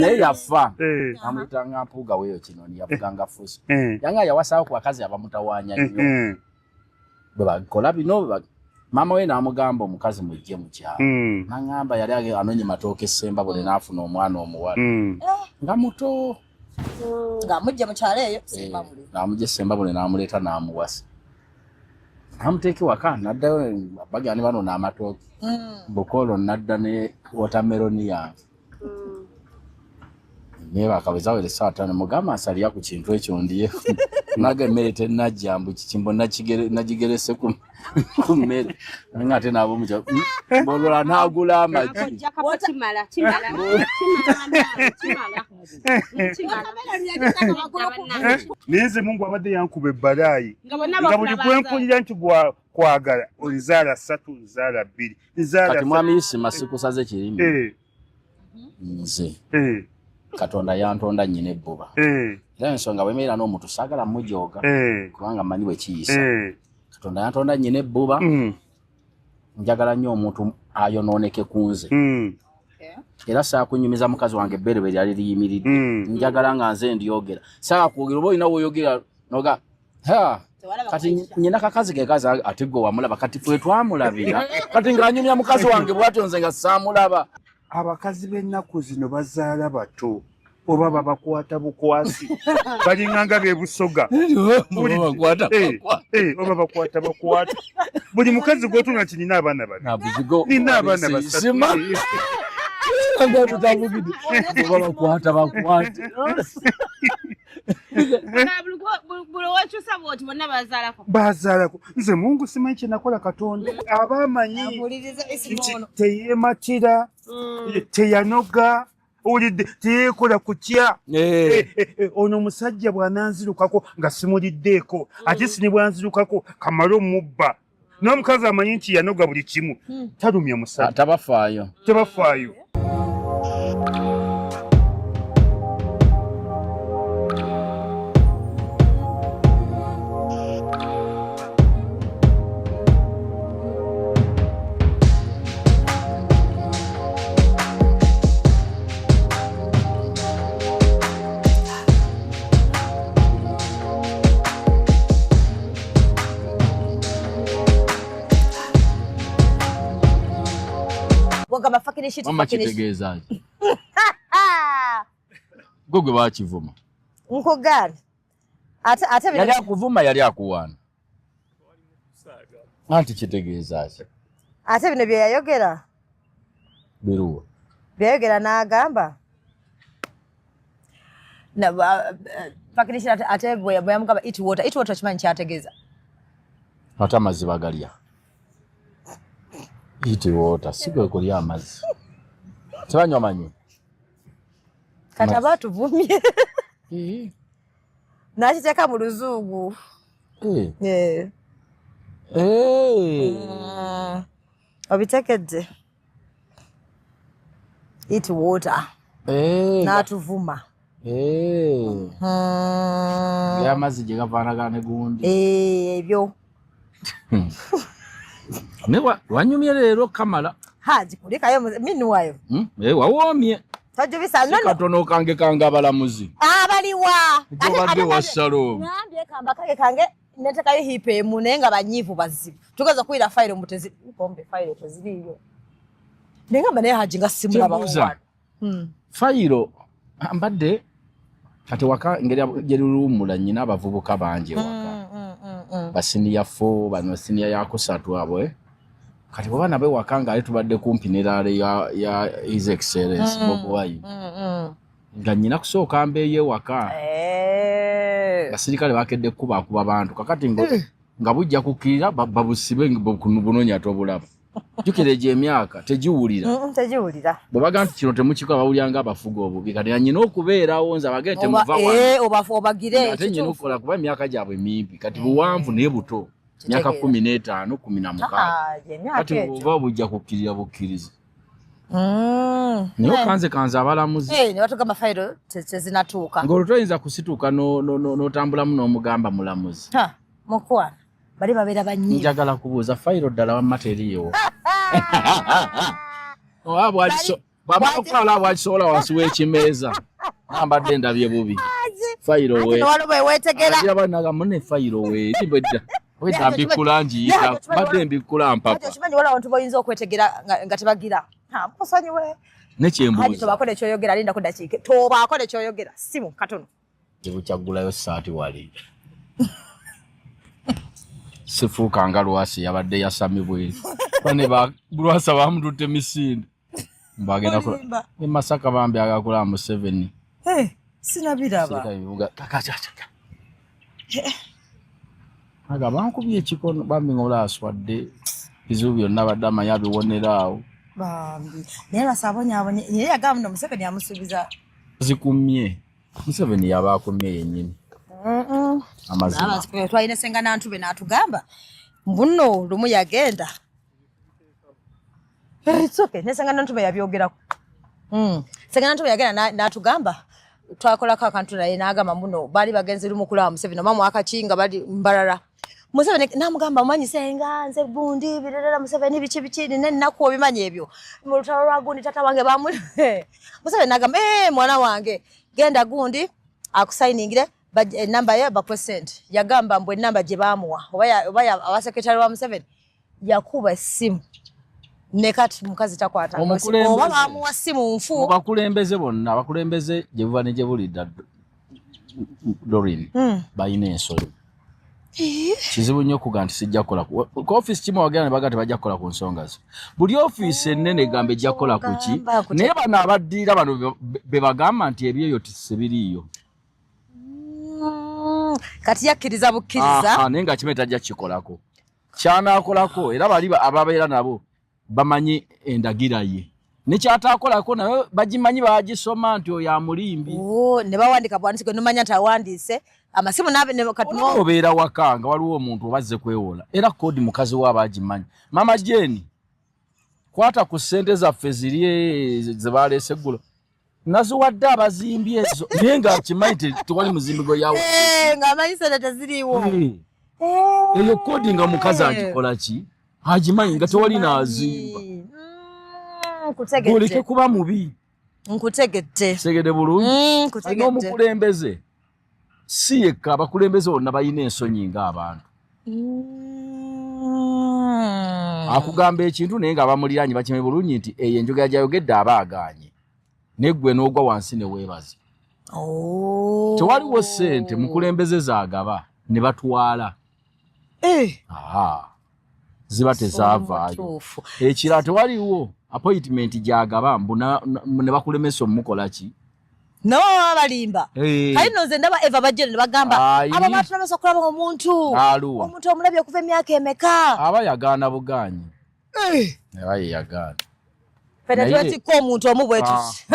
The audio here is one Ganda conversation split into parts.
naye yafa amuyitanga Mpuuga weeyo Kinoni yavuganga Fuso yanga yawasawo ku bakazi abamutawaanya nnyo bwe bakola bino mama we n'amugamba omukazi mujje mu kyalo n'aŋŋamba yali anonye matooke Ssembabule n'afuna omwana omuwala nga muto ng'amujja mu kyalo eyo Ssembabule n'amujja Ssembabule n'amuleeta n'amuwasa n'amuteeka ewaka n'addayo bagani bano n'amatooke Bukolo n'adda ne watermeloni yange naye bakaweza wele saa 5 mugamba asalira ku kintu ekyo ndiye naga emmere tennajjambu kikimbo nagigerese ku mmere nga ate nabo muja bolola n'agula amagi neze Mungu abadde yankuba ebbalayi nga buli gwenkulira nti kwagala onzaala 3 nzaala 2 nzaala kati mwami Isima sikusaze kirimi nze Katonda yantonda nnyina ebbuba era ensonga bwemeera n'omuntu saagala mujooga kubanga mmanyi bwe kiyisa Katonda yantonda nnyina ebbuba njagala nnyo omuntu ayonooneke ku nze era saakunyumiza mukazi wange ebbere bwe lyali liyimiridde njagala nga nze ndyogera saakwogera oba olina woyogera noga kati nyina kakazi ke kazi ate gwe wamulaba kati fwe twamulabira kati ng'anyumya mukazi wange bw'atyo nze nga saamulaba abakazi b'ennaku zino bazaala bato oba babakwata bukwasi balinganga bebusoga oba bakwata bakwata buli mukazi gw'otunga nti nina abaana babiri nina abaana basatu bakwata bazaalako nze Mungu simanyi kye nakola Katonda aba amanyi teyeematira teyanoga ulidde teyekola kutya ono omusajja bw'ananzirukako nga simuliddeeko ate sini bwanzirukako kamale omubba n'omukazi amanyi nti yanoga buli kimu talumya musajja tabafaayo Mama kitegeezaaje gwe baakivuma nkugani ate yali akuvuma yali akuwaana anti kitegeezaaje ate bino bye yayogera biruwa byayogera n'agamba fakirishi ate bwe yamugamba eat water kimanyi kyategeeza ate amazzi bagalya eat water sigwe kulya amazzi tebanywa manyi kati aba tuvumye nakiteeka mu luzungu obitekedde eat water n'atuvuma amazzi gye gavaanagana ne gundi ebyo wanyumye leero Kamala gikulikayo minuwayo wawoomye tojubisa katono kange abalamuzi abaliwa obadde wassalo ngambye kamba kange netekayo hipe emu naye nga banyiivu bazibu tugeza kuyira fayiro mutezipombe fayiro teziriyo nengamba naye Haji nga simulaba fayiro mbadde kati waka ngeri gerulumula nyina abavubuka bangi waka basiniya 4 bano siniya ya 3 abo kati bwana be wakanga ali tubadde kumpi n'eraale ya His Excellence Bob Wine nga nyina kusooka mbeye waka basirikale bakedde kuba abantu kakati nga bujja kukirira babusibe bunonya tobulaba jukireje emyaka tejiwulira bobaga nti kino temukikola bawulyanga abafuga obubi kati nyina okubeerawo nza bagete muva obagire ate nyina okukola kuba emyaka gyabwe mimpi kati buwanvu naye buto myaka 15 16 kati oba bujja kukkirira bukkiriza naye kanze abalamuzi ne batugamba fayiro tezinatuuka ng'olwo toyinza kusituuka n'otambulamu n'omugamba mulamuzi mukwana bali babeera banyiivu njagala kubuuza fayiro ddala wamma teriiwo Bamukala wakisobola wasiwa ekimeza. Ambadde ndabye bubi. Fayiro we. Walo bwe wetegera. Ajira banaga mune fayiro we. Libedda. Weda mbikula njiyita. Badde mbikula mpapa. Ati kimanyi wala abantu boyinza okwetegera nga tebagira. Musanyiwe. Nekyembuuza. Hadi tobakole kyoyogera linda ku dakiika. Tobakole kyoyogera. Simu katono. Ebukyagulayo saati wali. Sifuuka nga Lwasi yabadde yasamibwe. Bane Lwasa bamututte misinde. Mbagenda ko Masaka bambi agakula mu 7. Sina biraba. Aga bankubye ekikono bambi ngola aswadde. Bizu byonna badde amanyi abiwoneraawo. Bambi. Naye basabonya abonye. Naye yagamba Museveni yamusuubiza. Zikumye. Museveni yabaakumye yennyini. Amazima. Twalina senga Nantube n'atugamba mbuno lumu yagenda. It's okay. Nesenga Nantube yabyogerako. Senga Nantube yagenda n'atugamba twakolako akantu naye n'agamba mbuno baali bagenze lumu kulaba Museveni mamu akakinga bali mbalala. Museveni n'amugamba manyi senga nze bundi birerera Museveni biki nnaku obimanyi ebyo. Mu lutalo lwa gundi tata wange bamu. Museveni n'agamba mwana wange genda gundi akusayiningire namba ye ba percent yagamba mbwe namba gye bamuwa oba abasekretari wa Museveni yakuba simu ne kati mukazi takwata oba bamuwa simu nfu bakulembeze bonna abakulembeze gye buva ne gye bulidda Doreen bayina ensolo kizibu nnyo okuga nti sijja kukola ku office kimu wagenda ne baga tebajja kukola ku nsonga zo buli office ennene egambe ejja kukola ku ki naye bano abaddirira bano be bagamba nti ebyo tebiriiyo kati yakkiriza bukkiriza naye nga kimeta ajja kikolako kyanaakolako era bali ababeera nabo bamanyi endagira ye nekyataakolako naye bagimanyi bagisoma nti oyo amulimbi ne bawandika bwanditse nomanya nti awandiise amasimu obeera waka nga waliwo omuntu obazze kwewola era kodi mukazi we abagimanyi mama Jeni kwata ku ssente zaffe ziri zebaleese eggulo naziwadde abazimbi ezo naye ng'akimanyi tewali muzimbigo yawo ng'amanyi sente teziriiwo eyo kodi nga mukazi agikola ki agimanyi nga tewali naazimba goleke kuba mubi nkutegedde segede bulungi alina omukulembeze si yekka abakulembeze bonna balina ensonyi ng'abantu akugamba ekintu naye ng'abamuliraanyi bakimanyi bulungi nti eyo enjogera gyayogedde aba agaanye neggwe n'ogwa wansi ne weebaza tewaliwo ssente mukulembeze zaagaba ne batwala ziba tezaavaayo ekira tewaliwo appointment gyagaba mbu ne bakulemesa omukola ki nabo baba balimba kali nze ndaba eva bajjere ne bagamba abo batunamesa okulaba omuntu omulabye okuva emyaka emeka aba yagaana bugaanyi aba yeyagaana fene twetikko omuntu omu bwe tuti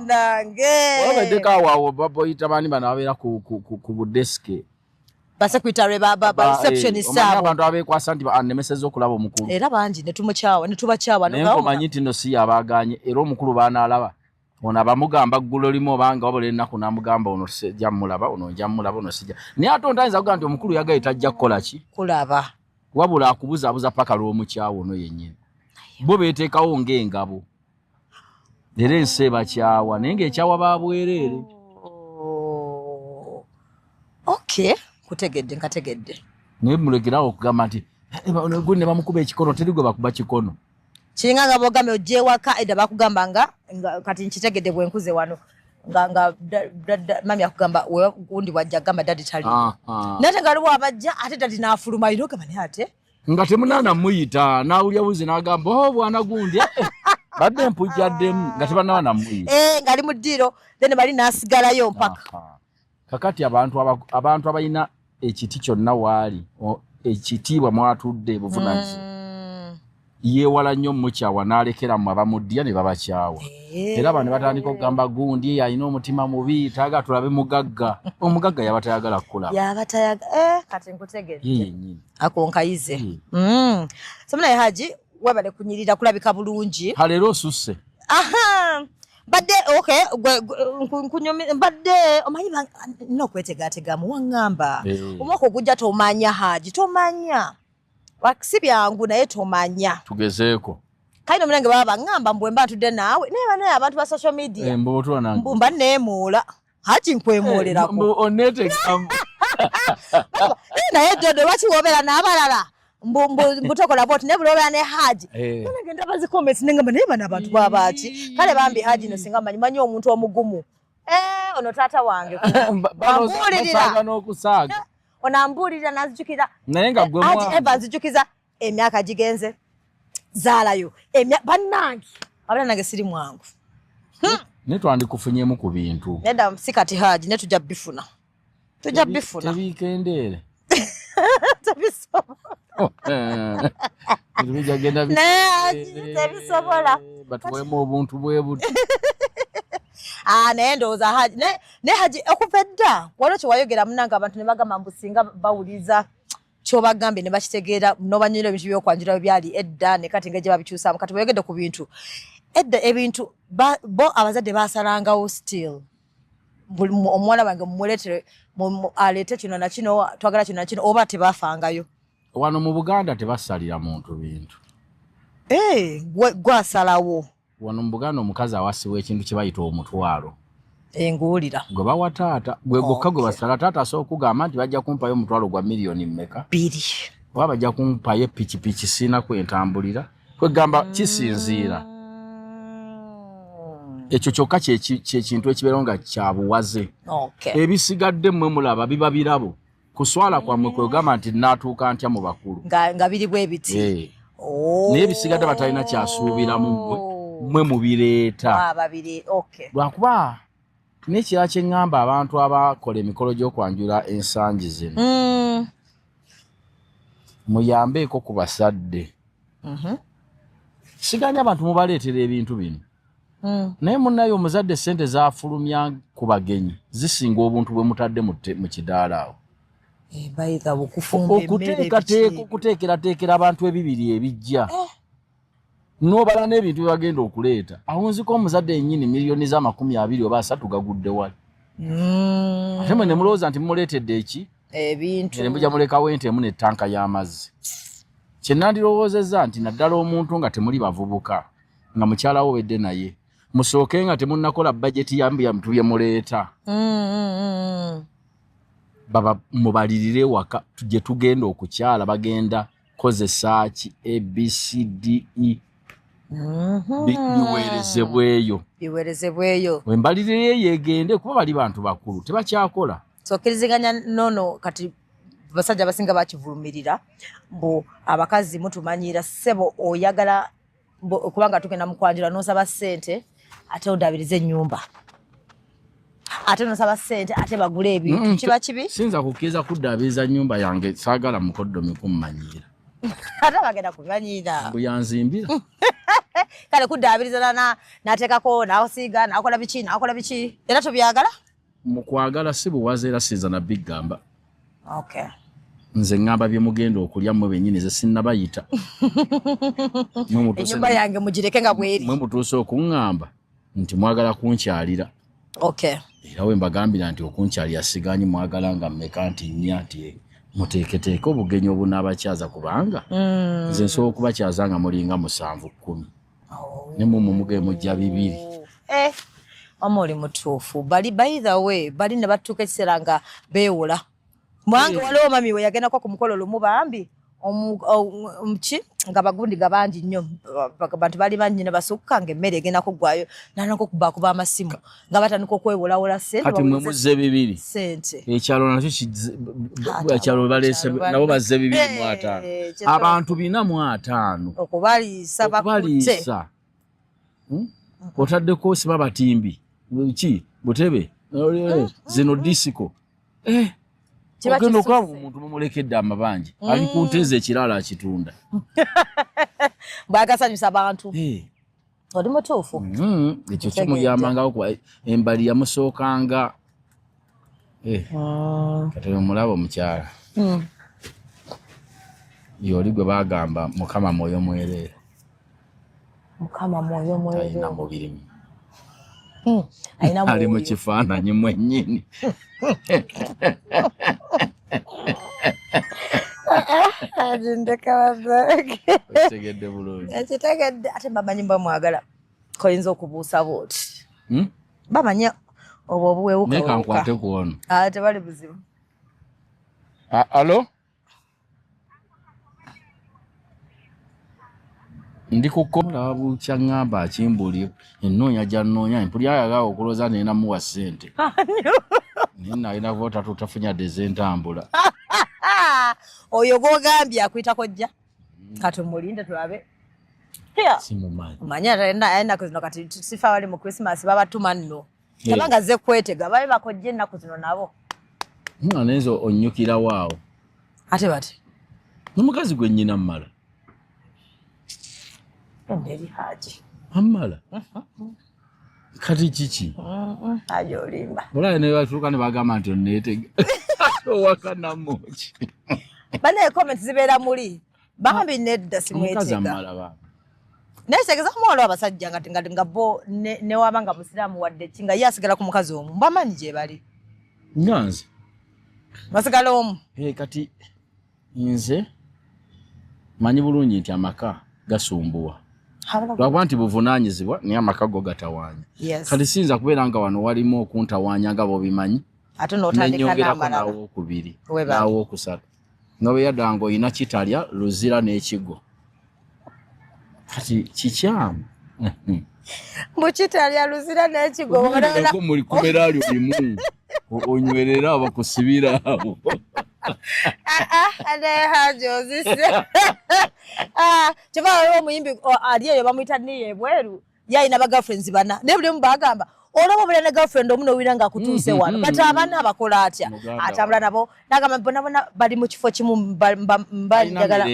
nange obeddeko awo baboyita bani bano ababeera ku budeske basekretary receptionist abantu abeekwasa nti anemeseza okulaba omukulu era bangi ne tubakyawa naye omanyi nti no si yabaaganye era omukulu baanaalaba ono abamugamba ggulo limu obanga wabula ennaku n'amugamba ono sijja mulaba ono nja mulaba ono sijja naye ate ontayinza kugaa nti omukulu yagaye tajja kukola ki kulaba wabula akubuzaabuza paka lw'omukyawo ono yennyini bo beeteekawo ng'engabo era ensi ebakyawa naye ng'ekyawa babwereere okay kutegedde nkategedde naye mulekerawo okugamba nti gwe ne bamukuba ekikono teri gwe bakuba kikono kiringa nga bogambe ojje waka edda bakugamba nga kati nkitegedde bwe nkuze wano nga mami akugamba gundi wajja gamba dadi tali nate nga aliwo abajja ate dadi n'afuluma ino gamba naye ate nga temunaana muyita n'awulya buzi n'agamba bwana gundi badde mpujjaddemu nga tebanaba namuyita ng'ali mu ddiiro then bali n'asigalayo mpaka kakati abantu abalina ekiti kyonna waali ekitiibwa mwatudde buvunanyizibwa yeewala nnyo mukyawa n'alekeramu abamuddiya ne babakyawa era bano ne batandika okugamba gundi alina omutima mubi tayagala tulabe mugagga omugagga yaba tayagala kukulaba kati nkutegedde yennyini akonkayize somunaye haji webale kunyirira kulabika bulungi haleero osusse badde okay badde omanyi nokwetegategamu waŋŋamba omwaka ogujja tomanya haji tomanya si byangu naye tomanya tugezeeko kaino munange baba ngamba mbwe mbatudde naawe naye abantu ba social media mbotwa nange mbumba neemuula hachi nkwemuulerako onete naye Jodo lwaki wobeera n'abalala mbutokola boti ne bulobeera ne Haji nange ndaba zi comments nengamba naye bano abantu babaaki kale bambi Haji no singa manyi omuntu omugumu ono taata wange basaaga n'okusaaga onambuulirira nazijukira naye nga gwe Haji Eva nzijukiza emyaka gigenze zaalayo bannange abala nange siri mwangu ne twandikufunyemu ku bintu nedda si kati Haji ne tujja bifuna tebikendeere tebisobola batuwemu obuntu bwe buti naye ndowooza Haji ne Haji okuva edda waliwo kyewayogera munange abantu ne bagamba mbu singa bawuliza kyobagambye ne bakitegeera n'obanyira ebintu byokwanjula byali edda ne kati ng'egye babikyusaamu kati bayogedde ku bintu edda ebintu bo abazadde basalangawo still omwana wange mumuleetere aleete kino na kino twagala kino na kino oba tebafangayo wano mu Buganda tebasalira muntu bintu gwasalawo wano mu Buganda omukazi awasibwa ekintu kye bayita omutwalo enguulira gwe bawa taata gwe gokka gwe basala taata asobola okugamba nti bajja kumpayo omutwalo gwa miliyoni mmeka 2 oba bajja kumpayo epikipiki siina kwentambulira kwegamba kisinziira ekyo kyokka kyekintu ekibeera nga kyabuwaze ebisigadde mmwe mulaba biba birabo kuswala kwammwe kwegamba nti naatuuka ntya mu bakulu nga biri bwe biti naye ebisigadde batalina kyasuubiramu mmwe mubireeta lwakuba n'ekirala kye ŋŋamba abantu abakola emikolo gy'okwanjula ensangi zino muyambeeko ku basadde siganya abantu mubaleetera ebintu bino naye munnaye omuzadde ssente zafulumya ku bagenyi zisinga obuntu bwe mutadde mu kidaala awo okuteekerateekera abantu ebibiri ebijja n'obala n'ebintu bye bagenda okuleeta awo nziko omuzadde yennyini miliyoni za 20 oba 3 gagudde wali ate mwe ne mulowooza nti mumuleetedde eki ebintu ne mujja mulekawo ente emu n'ettanka y'amazzi kye nandirowoozezza nti naddala omuntu nga temuli bavubuka nga mukyalawo wedde naye musooke nga temunnakola bajeti yambintu bye muleeta baba mubalirire waka tujje tugenda okukyala bagenda kozesa ki ABCDE biweerezebweyo wembalirire yegende kuba bali bantu bakulu tebakyakola so kiriziganya nono kati basajja basinga bakivulumirira mbu abakazi mutumanyira sebo oyagala kubanga tugenda mukwanjira nosaba ssente ate odabirize ennyumba ate nosaba ssente ate bagule ebintu kiba kibi sinza kukkiriza kuddabiriza nnyumba yange saagala mukoddomi kummanyiira ate bagenda kumanyiira mbu yanzimbira kale kuddabiriza nateekako naosiiga nakola biki era tobyagala mu kwagala si buwaze era sinza nabbigamba nze ŋŋamba bye mugenda okulya mmwe bennyini ze sinnabayita ennyumba yange mugireke nga bweri mwe mutuuse okuŋŋamba nti mwagala kunkyalira era we mbagambira nti okunkyalira siganyi mwagala nga mmeka nti nnya nti muteeketeeke obugenyi obunaabakyaza kubanga nze nsobola okubakyaza nga mulinga 7-10 ne mumwe muge mujja 2 wama oli mutuufu bali by the way bali ne batuuka ekiseera nga beewola mwange waliwo mami we yagendako ku mukolo lumu bambi omuki nga bagundi gabangi nnyo bantu bali bangi ne basukka ng'emmere egenda kuggwayo nanako kuba amasimu nga batandika okwewolawola ssente kati mwe muzze 2 ssente ekyalo nakyo ekyalo baleese nabo bazze 2,500 abantu 405 okubaliisa bakutte otaddeko siba batimbi ki butebe zino disiko ogenda okulaba omuntu mumulekedde amabanja ali ku nteeza ekirala akitunda bwagasanyusa abantu oli mutuufu ekyo kimuyambangawo kuba embali yamusookanga kati omulaba omukyala yoli gwe bagamba mukama mwoyo mwereere alina mubiri ali mu kifaananyi mwennyini Tegedde bulungi. Ekitegedde ate bamanyi bamwagala koyinza okubuusa booti. Bamanya obwo obuweewuka. Neka nkwate kuwono. Tebali buzibu. Alo? Ndi kukola bukya ngamba akimbuli ennoonya gyannoonya empuli ayaga okuloza nena muwa ssente. Nina ina vota tutafunya dezentambula. Oyo gogambye akuyita kojja. Kati mulinde tulabe. Simumanyi. Manya aenda kuzino kati sifa wali mu Christmas babatuma nno. Tabanga ze kwetega babe bakojje ennaku zino nabo. Nezo onyukira waawo. Ate bati. Numukazi gwe nnyina mmala. Nderi haji. Amala. Kati chichi. Haji olimba. Ola ne batuka ne bagamba nti onneetega. Wakana mochi. Bane comment zibeera muli. Bambi nedda simwetega. Mukazi amala ba. Nesegeza kumwalo abasajja nga bo ne wabanga musiramu wadde kinga yasigala ku mukazi omu. Bamanyi gye bali. Nyanzi. Basigala omu. Kati nze manyi bulungi nti amaka gasumbuwa. Lwagwa nti buvunaanyizibwa naye amaka go gatawaanya. Kati siyinza kubeera nga wano walimu okuntawaanya nga bobimanyi. Ate n'otandika n'amalala. N'owookubiri n'owookusatu. N'obeyadda nga oyina kitalya luzira n'ekigo. Kati kikyamu. Mukitalya luzira n'ekigo. Ko muli kubeera limu. Onywerera abakusibira abo. Ade hajo zise. Chava waliwo omuyimbi ali eyo bamuyita niye bweru. Yayina ba girlfriends bana. Ne buli mu bagamba olabo buli ne girlfriend omuno wira nga kutuuse wano. Kati abana abakola atya. Atambula nabo nagamba bona bali mu kifo kimu mbali jagala.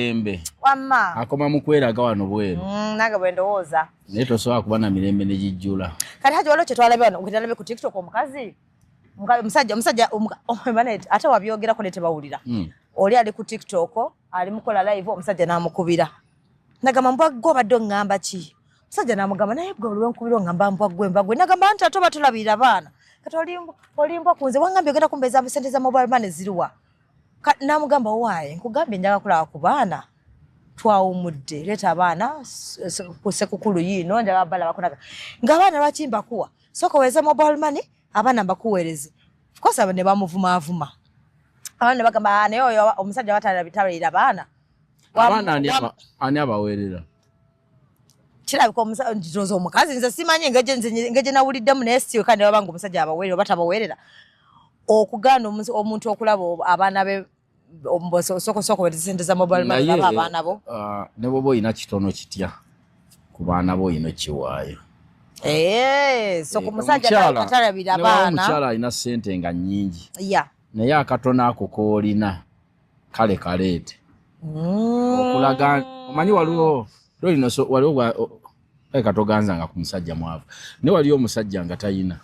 Wamma. Akoma mukweraga wano bweru. Naga bwendowooza. Naye tosobola kuba na mirembe ne gijjula. Kati hajo waliwo kye twalabe wano ukitalabe ku TikTok omukazi. Musajja omubanet ate wabyogera ko netebawulira. Oli ali ku TikTok ali mukola live omusajja namukubira. Nagamba mbwaggo baddo ngamba ki? Musajja namugamba naye bwe oliwe nkubira ngamba mbwaggo. Nagamba nti atoba tulabira baana. Kati olimbo kunze wangambye ogenda kumbeza sente za mobile money ziruwa. Namugamba waaye nkugambye njaga kulaba ku baana. Twawumudde leta abaana kusekukulu yino njaga bala bakonaga. Ng'abaana lwakimba kuwa. Soko weza mobile money abana bakuwereze. Of course abane bamuvuma. Abana bagamba ne oyo omusajja watala bitabira abana. Abana ani abawerera. Kira ko omusajja omukazi nze simanye ngeje nawulidde mu nesti kandi babanga omusajja abawerera batabawerera. Okugana omuntu okulaba abana be soko wereze sente za mobile money abana bo. Ne bobo ina kitono kitya ku baana bo ino kiwaayo. So kumusajja katalabira baana. Omukyala ina sente nga nnyingi. Yeah. Naye akatona ako koolina kale kaleete. Okulaga omanyi waliwo katoganza nga ku musajja mwavu. Ne waliwo omusajja nga tayina.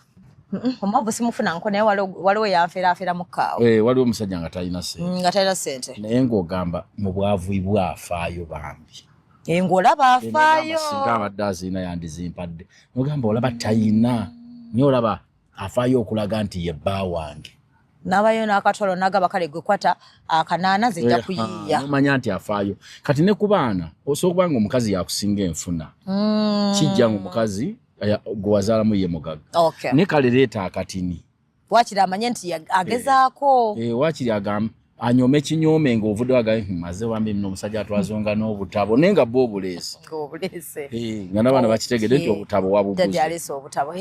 Omwavu simufuna nko naye waliwo yafeera mu kaawo. Waliwo omusajja nga tayina sente. Nga tayina sente. Naye ng'ogamba mu bwavu bwafaayo bambi. Ngolaba afaayo. Singa abadde azina yandizimpadde. Ogamba olaba tayina. Naye olaba afaayo okulaga nti ye bba wange. Nabayo n'akatolo nagaba kale gwe kwata akanaana zijja kuyiiya. Nomanya nti afaayo. Kati ne ku baana osobola okuba nga omukazi yakusinga enfuna. Kijja mu mukazi gwe wazaalamu ye mugaga. Ne kale leeta akatini. Waakiri amanye nti agezaako. Waakiri agamba anyome kinyome ng'ovudde waga maze wambi nno omusajja atwazonga n'obutabo naye nga bo obuleese. Nga n'abaana bakitegedde nti obutabo wabuguze. Dadi aleese obutabo.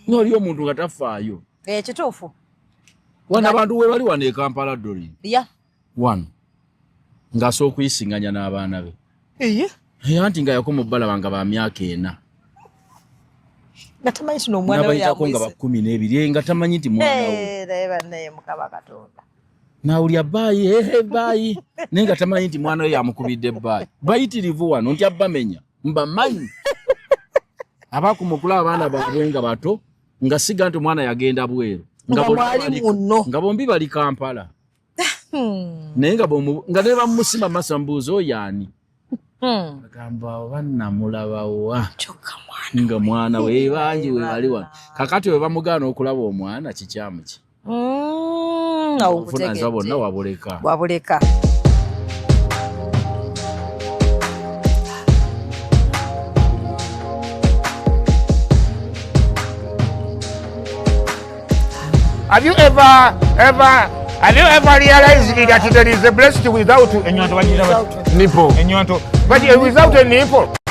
N'oli omuntu nga tafaayo. Kituufu. Wana abantu we bali wano e Kampala Doli. Wano. Ng'asooka okuyisinganya n'abaana be. Anti nga yakoma obbala banga ba myaka 4. Nga tamanyi nti n'omwana we yamwise. Nga ba 12 nga tamanyi nti mwana we. Naye bannaye Mukama Katonda. Nawulya baayi baayi naye nga tamanyi nti mwana we yamukubidde baayi. Bayitirivu wano nti abbamenya mbamanyi. Abakumukula abaana baabwe nga bato nga siga nti omwana yagenda bweru. Nga bombi bali Kampala. Naye nga ne bamusima masambuuzo yaani. Agamba bannamulaba wa. Nga mwana we bangi we bali wano. Kakati we bamugaana okulaba omwana kikyamu ki. Wabuleka. Have you ever realized that there is a breast without a nipple? But without a nipple.